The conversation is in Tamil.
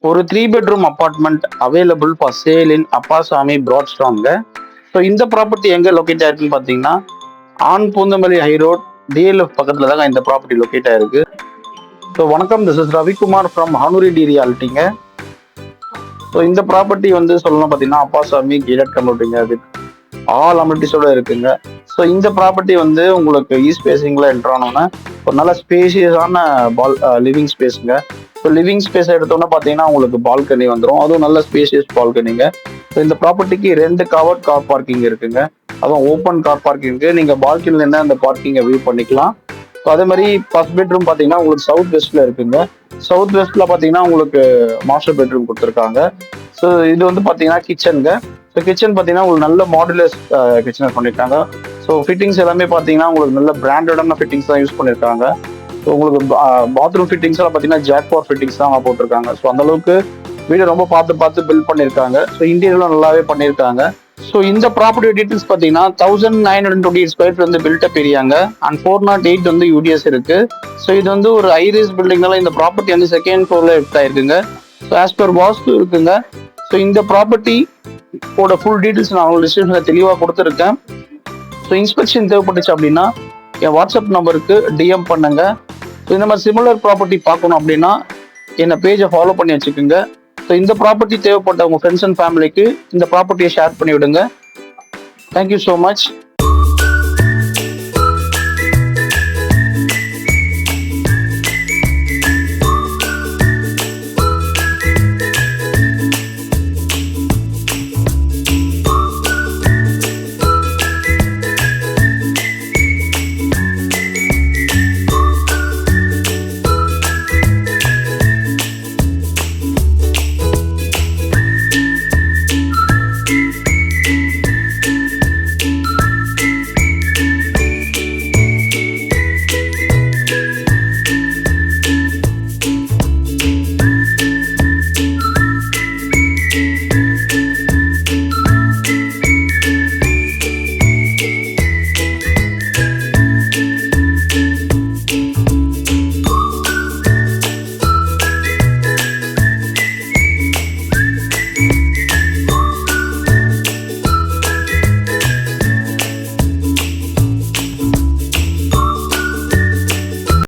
ஒரு 3 bedroom apartment available for sale in Appasamy பிராட்ஸ்டாங்க. ஸோ இந்த ப்ராப்பர்ட்டி எங்கே லொக்கேட் ஆயிருக்குன்னு பார்த்தீங்கன்னா, on Poonamallee high road DLF பக்கத்தில் தாங்க இந்த ப்ராப்பர்ட்டி லொக்கேட் ஆயிருக்கு. ஸோ வணக்கம், திஸ் இஸ் ரவிக்குமார் ஃப்ரம் ஹானூரி டி ரியாலிட்டிங்க. ஸோ இந்த ப்ராப்பர்ட்டி வந்து சொல்லணும் பார்த்தீங்கன்னா, அப்பாசாமி கேட்டட் கம்யூனிட்டிங்க, வித் ஆல் அமினிட்டிஸோட இருக்குங்க. ஸோ இந்த ப்ராப்பர்ட்டி வந்து உங்களுக்கு ஈஸ்ட் ஃபேசிங்கில் என்ட்ரு ஆனோன்னா ஒரு நல்ல ஸ்பேஷியஸான லிவிங் ஸ்பேஸுங்க. ஸோ லிவிங் ஸ்பேஸ் எடுத்தோன்னா பார்த்தீங்கன்னா உங்களுக்கு பால்கனி வந்துடும், அதுவும் நல்ல ஸ்பேஷியஸ் பால்கனிங்க. ஸோ இந்த ப்ராப்பர்ட்டிக்கு 2 கவர்ட் கார் பார்க்கிங் இருக்குங்க, அதுவும் ஓப்பன் கார் பார்க்கிங் இருக்குது. நீங்கள் பால்கனியில் இருந்தால் அந்த பார்க்கிங்கை வியூ பண்ணிக்கலாம். ஸோ அதே மாதிரி ஃபர்ஸ்ட் பெட்ரூம் பார்த்தீங்கன்னா உங்களுக்கு சவுத் வெஸ்ட்டில் இருக்குங்க. சவுத் வெஸ்ட்டில் பார்த்தீங்கன்னா உங்களுக்கு மாஸ்டர் பெட்ரூம் கொடுத்துருக்காங்க. ஸோ இது வந்து பார்த்தீங்கன்னா கிச்சனுங்க. ஸோ கிச்சன் பார்த்தீங்கன்னா உங்களுக்கு நல்ல மாடுலர் கிச்சன் பண்ணியிருக்காங்க. ஸோ ஃபிட்டிங்ஸ் எல்லாமே பார்த்தீங்கன்னா உங்களுக்கு நல்ல பிராண்டடான ஃபிட்டிங்ஸ் தான் யூஸ் பண்ணியிருக்காங்க. ஸோ உங்களுக்கு பாத்ரூம் ஃபிட்டிங்ஸ் எல்லாம் பார்த்தீங்கன்னா ஜாக்பார் ஃபிட்டிங்ஸ் தான் போட்டிருக்காங்க. ஸோ அந்த அளவுக்கு வீடு ரொம்ப பார்த்து பில்ட் பண்ணியிருக்காங்க. ஸோ இன்டீரியர்லாம் நல்லாவே பண்ணியிருக்காங்க. ஸோ இந்த ப்ராப்பர்ட்டி டீட்டெயில்ஸ் பார்த்தீங்கன்னா 1928 ஸ்கொயர் ஃபீட் வந்து பில்டப் ஏரியாங்க, அண்ட் 408 வந்து யூடிஎஸ் இருக்கு. ஸோ இது வந்து ஒரு ஹைரேஸ் பில்டிங்னால இந்த ப்ராப்பர்ட்டி வந்து செகண்ட் ஃப்ளோர்ல எடுத்து ஆயிருக்குங்க. ஸோ ஆஸ் பர் வாஸ்து இருக்குங்க. ஸோ இந்த ப்ராப்பர்ட்டி ஃபுல் டீட்டெயில்ஸ் நான் உங்களுக்கு டிஸ்கிரிப்ஷன்ல தெளிவாக கொடுத்துருக்கேன். ஸோ இன்ஸ்பெக்ஷன் தேவைப்பட்டுச்சு அப்படின்னா என் வாட்ஸ்அப் நம்பருக்கு டிஎம் பண்ணுங்க. ஸோ இந்த மாதிரி சிமிலர் ப்ராப்பர்ட்டி பார்க்கணும் அப்படின்னா என்னை பேஜை ஃபாலோ பண்ணி வச்சுக்கோங்க. ஸோ இந்த ப்ராப்பர்ட்டி தேவைப்பட்ட உங்கள் ஃப்ரெண்ட்ஸ் அண்ட் ஃபேமிலிக்கு இந்த ப்ராப்பர்ட்டியை ஷேர் பண்ணி விடுங்க. Thank you so much.